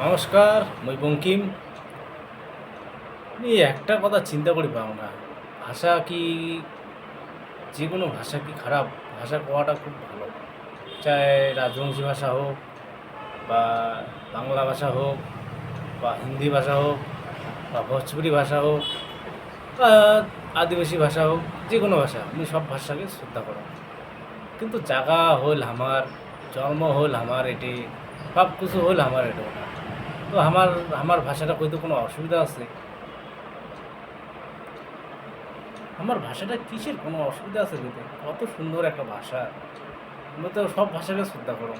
নমস্কার, মই বঙ্কিম। আমি একটা কথা চিন্তা করি পাও না, ভাষা কি যে কোনো ভাষা কি খারাপ? ভাষা কোয়াটা খুব ভালো। চাহে রাজবংশী ভাষা হোক বা বাংলা ভাষা হোক বা হিন্দি ভাষা হোক বা ভোজপুরি ভাষা হোক বা আদিবাসী ভাষা হোক, যে কোনো ভাষা আমি সব ভাষাকে শ্রদ্ধা করি। কিন্তু জাগা হল আমার, জন্ম হল আমার এটি, সব কিছু হল আমার এটা ওটা। তো আমার আমার ভাষাটা কইতে কোনো অসুবিধা আছে? আমার ভাষাটা কিসের কোনো অসুবিধা আছে বলতে? কত সুন্দর একটা ভাষা। আমি তো সব ভাষাকে শ্রদ্ধা করো।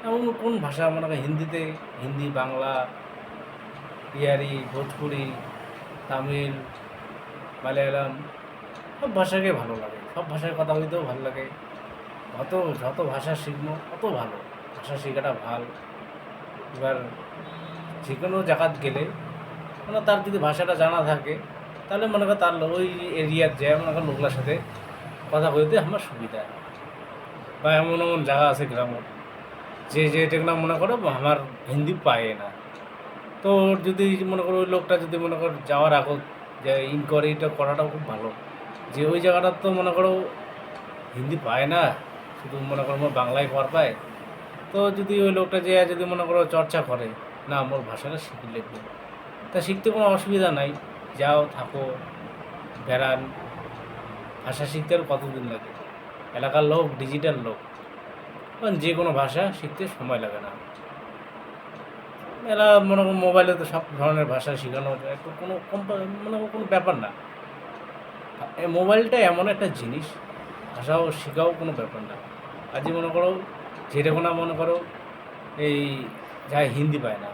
এমন কোন ভাষা মনে করেন হিন্দিতে, হিন্দি, বাংলা, বিহারি, ভোজপুরি, তামিল, মালয়ালম, সব ভাষাকে ভালো লাগে। সব ভাষায় কথা বলতেও ভালো লাগে। যত যত ভাষা শিখবো তত ভালো। ভাষা শেখাটা ভালো। এবার যে কোনো জায়গাত গেলে মানে তার যদি ভাষাটা জানা থাকে, তাহলে মনে কর তার ওই এরিয়ার যায় মনে কর লোকলার সাথে কথা বলতে আমার সুবিধা। বা এমন এমন জায়গা আছে গ্রামের যে টেকনা মনে করো আমার হিন্দি পায় না। তো যদি মনে করো ওই লোকটা যদি মনে করো যাওয়ার আগত যে ইনকোয়ারিটা করাটাও খুব ভালো, যে ওই জায়গাটা তো মনে করো হিন্দি পায় না, শুধু মনে করো মোর বাংলায় পড় পায়। তো যদি ওই লোকটা যে যদি মনে করো চর্চা করে, না মোর ভাষাটা শিখে লিখবে, তা শিখতে কোনো অসুবিধা নাই। যাও থাকো, বেড়ান, ভাষা শিখতে আর কতদিন লাগে? এলাকার লোক, ডিজিটাল লোক, কারণ যে কোনো ভাষা শিখতে সময় লাগে না। এরা মনে করো মোবাইলে তো সব ধরনের ভাষা শেখানো যায়, তো কোনো মনে করো কোনো ব্যাপার না। এই মোবাইলটা এমন একটা জিনিস, ভাষাও শেখাও কোনো ব্যাপার না। আজই মনে করো যেরকম না মনে করো এই যাই হিন্দি পায় না,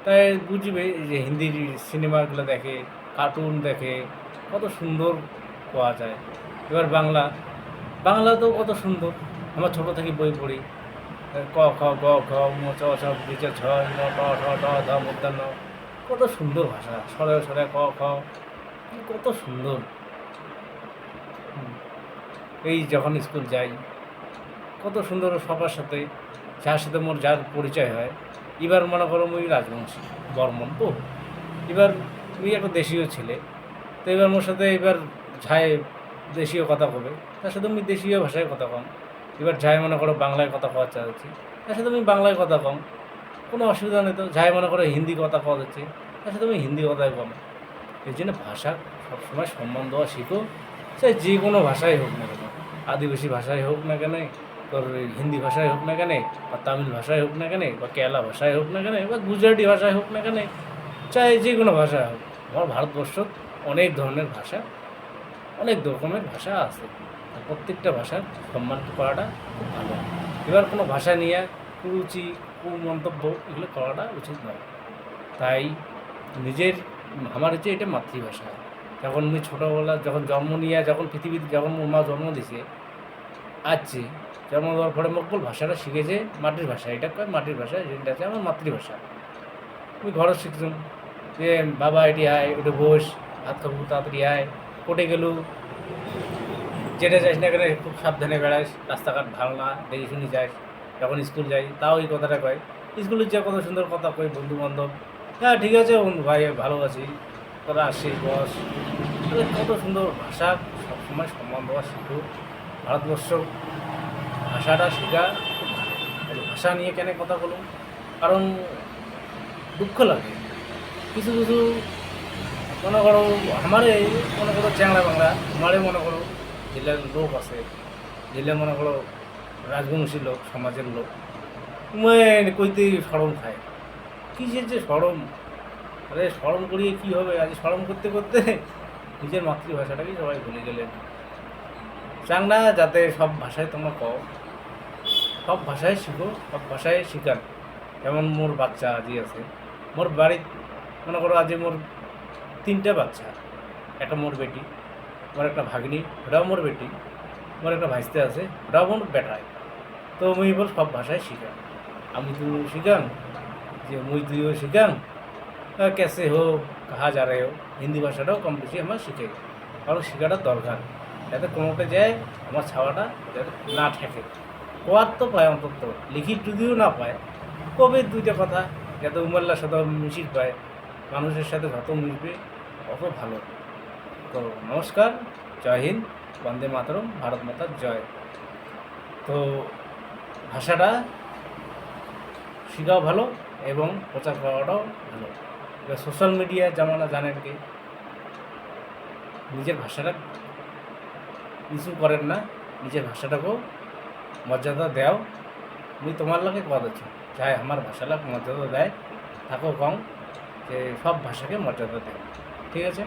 তাই বুঝবে যে হিন্দি সিনেমাগুলো দেখে, কার্টুন দেখে, কত সুন্দর পাওয়া যায়। এবার বাংলা, বাংলাতেও কত সুন্দর। আমার ছোটো থেকে বই পড়ি, ক খ গ ঘ ম চ ছ জ ছ ন ট ঠ ড ধ মূর্ধন্য, কত সুন্দর ভাষা। সরে সরে ক খ, কত সুন্দর। হুম। এই যখন স্কুল যাই, কত সুন্দর সবার সাথে, যার সাথে মোর যার পরিচয় হয়। এবার মনে করো মুই রাজবংশী বর্মন তো, এবার মুই একটা দেশীয় ছেলে। তো এবার মোর সাথে এবার ঝায় দেশীয় কথা কবে, তার সাথে আমি দেশীয় ভাষায় কথা কম। এবার ঝায় মনে করো বাংলায় কথা কওয়া চাচ্ছি, তার সাথে আমি বাংলায় কথা কম, কোনো অসুবিধা নেই। তো ঝায় মনে করো হিন্দি কথা কওয়া যাচ্ছে, তার সাথে আমি হিন্দি কথাই কম। এই জন্য ভাষা সবসময় সম্মান দেওয়া শিখো। সে যে কোনো ভাষাই হোক না কেন, আদিবাসী ভাষায় হোক না কেন, তোর হিন্দি ভাষায় হোক না কেন, বা তামিল ভাষায় হোক না কেন, বা কেরালা ভাষায় হোক না কেন, বা গুজরাটি ভাষায় হোক না কেন, চাই যে কোনো ভাষা হোক। আমার ভারতবর্ষ অনেক ধরনের ভাষা, অনেক রকমের ভাষা আছে। আর প্রত্যেকটা ভাষার সম্মান করাটা খুব ভালো। এবার কোনো ভাষা নিয়ে কুরুচি, কুমন্তব্য এগুলো করাটা উচিত নয়। তাই নিজের, আমার হচ্ছে এটা মাতৃভাষা। যখন আমি ছোটোবেলা যখন জন্ম নিয়ে যখন পৃথিবীতে যখন মোর মা জন্ম দিছে, আসছে, জন্ম দেওয়ার পরে মকবুল ভাষাটা শিখেছে মাটির ভাষা। এটা কয় মাটির ভাষা, যেটা আছে আমার মাতৃভাষা। আমি ঘরে শিখছিলাম যে বাবা এটি আয়, ওটা বস, ভাত খাবো তাড়াতাড়ি আয়, কোটে গেলু, যেটা যাস না কেন খুব সাবধানে বেড়াস, রাস্তাঘাট ভালো না, দেখে শুনি যাস। যখন স্কুল যাই তাও এই কথাটা কয়। স্কুলে যা কত সুন্দর কথা কই, বন্ধু বান্ধব, হ্যাঁ ঠিক আছে বন্ধু ভাই ভালো আছি, তোরা আসিস বস। তাহলে কত সুন্দর ভাষা, সবসময় সম্মান দেওয়া শিখো। ভারতবর্ষ ভাষাটা শেখা খুব ভালো। তাহলে ভাষা নিয়ে কেন কথা বলুন? কারণ দুঃখ লাগে কিছু কিছু, মনে করো আমারে মনে করো চ্যাংড়া বাংলা, আমারে মনে করো জেলার লোক আছে, জেলে মনে করো রাজবংশী লোক, সমাজের লোক, কইতে সরম খায়। কিসের যে সরম? আরে সরম করিয়ে কী হবে? আজ সরম করতে করতে নিজের মাতৃভাষাটাকেই সবাই ভুলে গেলেন। চাংনা যাতে সব ভাষায় তোমরা কও, সব ভাষায় শিখো, সব ভাষায় শিখান। যেমন মোর বাচ্চা আজি আছে, মোর বাড়ির মনে করো আজ মোর 3টে বাচ্চা, একটা মোর বেটি, মোর একটা ভাগ্নি, ওটাও মোর বেটি, মোর একটা ভাইস্তে আছে, ওটাও মোর বেটায়। তো মুই বল সব ভাষায় শিখান। আমি তো শিখান যে মুই তুইও শিখান, कैसे हो, कहाँ जा रहे हो, হিন্দি ভাষাটাও কম বেশি আমার শিখে। কারণ শেখাটা দরকার, যাতে কোনোটা যায় আমার ছাওয়াটা যাতে না ঠেকে। কোয়ার তো পায় অন্তত, লিখিত যদিও না পায়, কবে দুইটা কথা যাতে উমাল্লার সাথে মিশির পায়, মানুষের সাথে যত মিশবে অত ভালো। তো নমস্কার, জয় হিন্দ, বন্দে মাতরম, ভারত মাতার জয়। তো ভাষাটা শেখাও ভালো এবং প্রচার করাটাও ভালো। এবার সোশ্যাল মিডিয়া জামানা জানেন কি, নিজের ভাষাটা কিছু করেন না, নিজের ভাষাটাকেও মর্যাদা দেও। আমি তোমার লাগে কথা আছি, চাই আমার ভাষাটা মর্যাদা দেয়, থাকো কম যে সব ভাষাকে মর্যাদা দেয়। ঠিক আছে।